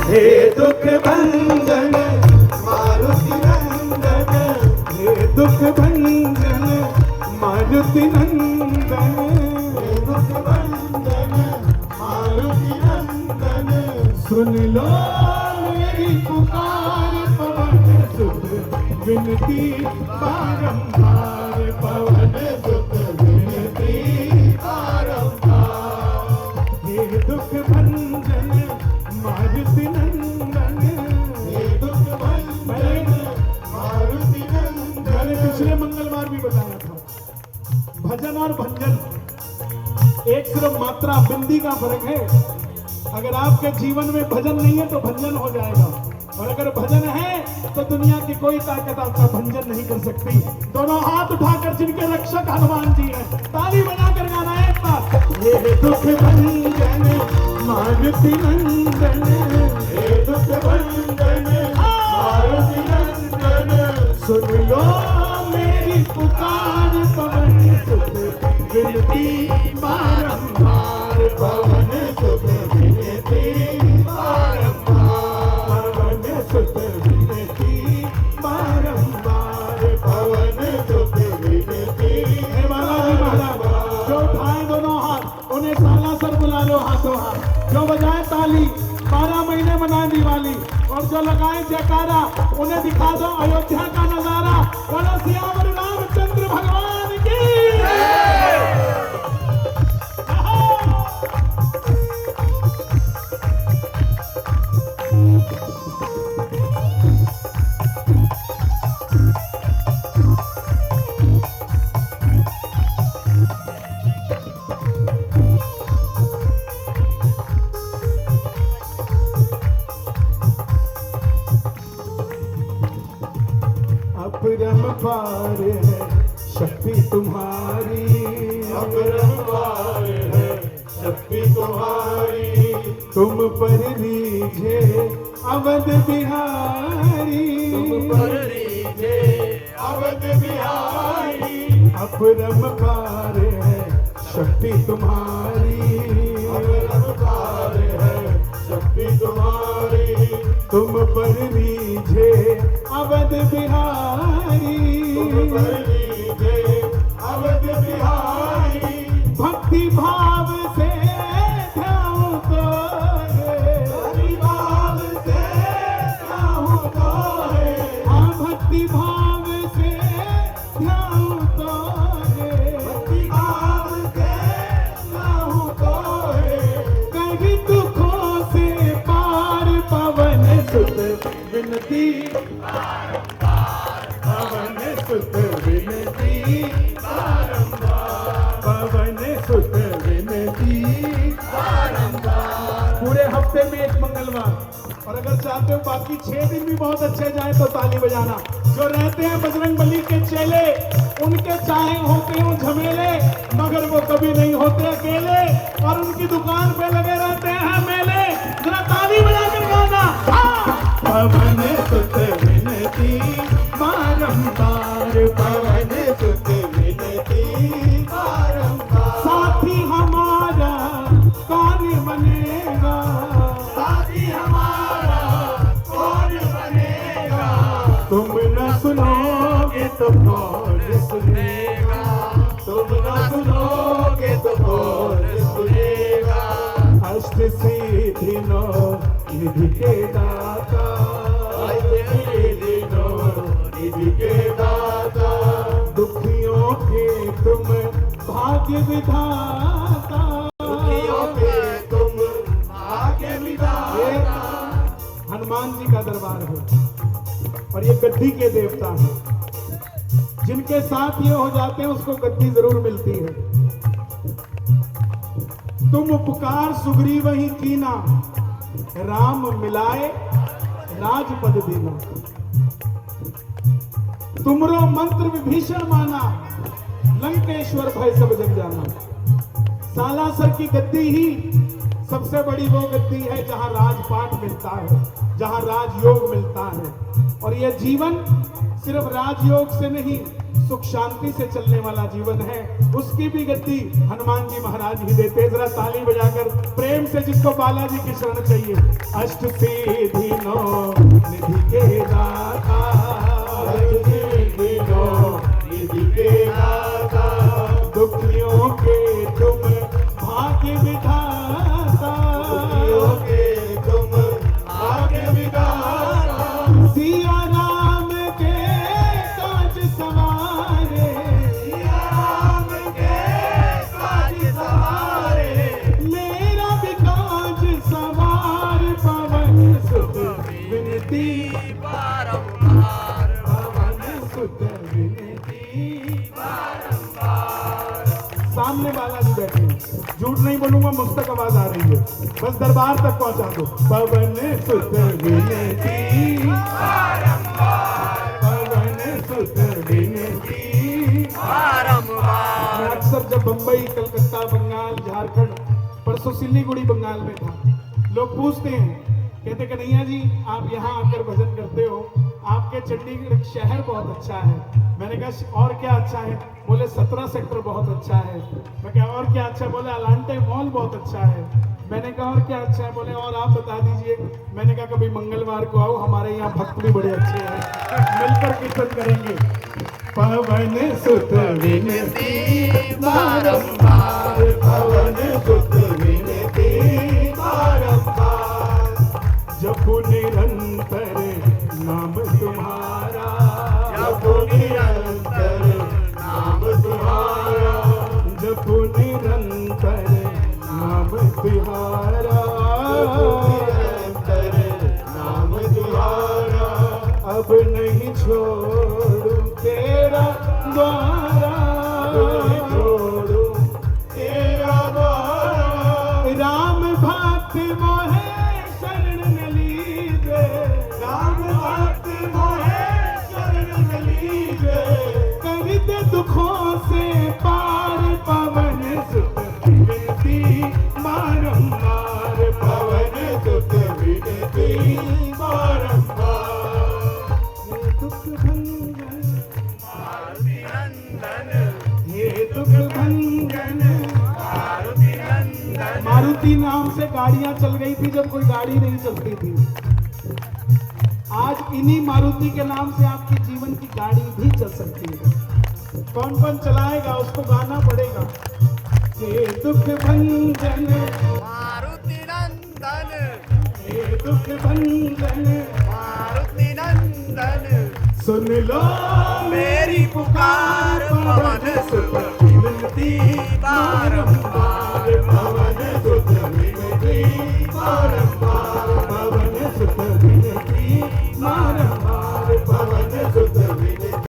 हे दुख भंजन मारुति नंदन, हे दुख भंजन मारुति नंदन, हे दुख भंजन मारुति नंदन। सुन लो मेरी पुकार पवन सुत विनती बारंबार, पवन सुत विनती बारंबार। हे दुख भंजन मारुति नंदन, हे दुख भंजन मारुति नंदन। मैंने पिछले मंगलवार भी बताया था, भजन और भंजन एक सिर्फ मात्रा बिंदी का फर्क है। अगर आपके जीवन में भजन नहीं है तो भंजन हो जाएगा, और अगर भजन है तो दुनिया की कोई ताकत आपका भंजन नहीं कर सकती। दोनों हाथ उठाकर जिनके रक्षक हनुमान जी हैं, ताली बजाकर गाना है एक बार। हे दुख भंजन मारुति नंदन, हे दुख भंजन मारुति नंदन। सुन लो मेरी पुकार पवन सुत विनती बारंबार, पवन सुत विनती बारंबार, पवन सुत विनती बारंबार, पवन सुत विनती। हे बालाजी महाराज, जो उठाए दोनों हाथ उन्हें सालासर बुला लो हाथों हाथ, जो बजाए ताली 12 महीने मनाए दिवाली, और जो लगाए जयकारा उन्हें दिखा दो अयोध्या का नजारा। बोलो सियावर रामचंद्र भगवान की। अपरंपार है शक्ति तुम्हारी, अपरंपार है शक्ति तुम्हारी। तुम पर रीझे अवध बिहारी, तुम पर रीझे अवध बिहारी। अपरंपार है शक्ति तुम्हारी, अपरंपार है शक्ति तुम्हारी। तुम पर रीझे अवध बिहारी, तुम पर रीझे अवध बिहारी। भक्ति भाव से ध्याऊं तो है, भक्ति भाव से ध्याऊं तो है। हाँ भक्ति भाव से ध्याऊं तो है, भक्ति भाव से ध्याऊं तो है। कहीं दुखों से पार पवन सुत विनती बारंबार, पवन सुत विनती बारंबार, पवन सुत विनती बारंबार। पूरे हफ्ते में एक मंगलवार, और अगर चाहते हो बाकी 6 दिन भी बहुत अच्छे जाए तो ताली बजाना। जो रहते हैं बजरंगबली के चेले, उनके चाहे होते हो झमेले, मगर वो कभी नहीं होते अकेले, और उनकी दुकान पे लगे रहते हैं मेले। जरा ताली बजाकर गाना। पवन सुत विनती बारंबार, पवन सुत विनती बारंबार। साथी हमारा कौन बनेगा, साथी हमारा कौन बनेगा। तुम न सुनोगे तो कौन सुनेगा, तुम न सुनोगे तो कौन सुनेगा। अष्ट सिद्धि नौ निधि के दाता, निधि के दाता। दुखियों के तुम भाग्य विधाता, दुखियों के तुम भाग्य विधाता। हनुमान जी का दरबार है, और ये गद्दी के देवता हैं। जिनके साथ ये हो जाते हैं उसको गद्दी जरूर मिलती है। तुम उपकार सुग्रीव ही कीना, राम मिलाए राजपद दीना। तुमरो मंत्र विभीषण माना, लंकेश्वर भय सब जग जाना। सालासर की गद्दी ही सबसे बड़ी वो गद्दी है जहां राजपाट मिलता है, जहां राजयोग मिलता है। और यह जीवन सिर्फ राजयोग से नहीं, सुख शांति से चलने वाला जीवन है, उसकी भी गद्दी हनुमान जी महाराज ही देते। जरा ताली बजाकर प्रेम से जिसको बालाजी की शरण चाहिए। अष्ट सिद्धि नौ निधि के दाता, अष्ट सिद्धि नौ निधि के दाता, दुखियों के तुम भाग्य विधाता, दुखियों के तुम भाग्य विधाता, सिया राम के काज सवारे, सिया राम के काज सवारे, मेरा भी काज सवार पवन सुत विनती बारंबार, पवन सुत विनती बारंबार। सामने बालाजी बैठे हैं, झूठ नहीं बोलूंगा, मुझ तक आवाज आ रही है, बस दरबार तक पहुंचा दो। पवन सुत विनती बारंबार, पवन सुत विनती बारंबार। मैं अक्सर जब बंबई, कलकत्ता, बंगाल, झारखंड, परसों सिलीगुड़ी बंगाल में था, लोग पूछते हैं, कहते कन्हैया जी आप यहाँ आकर भजन करते हो, आपके चंडीगढ़ शहर बहुत अच्छा है। मैंने कहा और क्या अच्छा है? बोले 17 सेक्टर बहुत अच्छा है। मैं कहा और क्या अच्छा है? बोले अलांटे मॉल बहुत अच्छा है। मैंने कहा और क्या अच्छा है? बोले और आप बता दीजिए। मैंने कहा कभी मंगलवार को आओ, हमारे यहाँ भक्त भी बड़े अच्छे हैं, मिलकर कीर्तन करेंगे। पवन सुत विनती बारंबार, पवन सुत विनती बारंबार, जपु निरंतर नाम तुम्हारा, जपु निरंतर नाम तुम्हारा, जपु निरंतर नाम तुम्हारा, निरंतर नाम तुम्हारा, अब नहीं छोड़ू तेरा द्वारा, छोड़ू तेरा द्वारा, राम भक्त मोहे शरण न लीजे, राम भक्त मोहे शरण न लीजे, कर दे दुखों से पार पवन सुत विनती बारंबार, पवन सुत विनती बारंबार। हे दुख भंजन मारुति नंदन, हे दुख भंजन मारुति नंदन। मारुति नाम से गाड़ियां चल गई थी जब कोई गाड़ी नहीं चलती थी। आज इन्हीं मारुति के नाम से आपकी जीवन की गाड़ी भी चल सकती है। कौन कौन चलाएगा उसको गाना पड़ेगा। हे दुख भंजन मारुति नंदन, हे दुख भंजन मारुति नंदन, सुन लो मेरी पुकार पवन सुत विनती बारंबार, पवन सुत विनती बारंबार।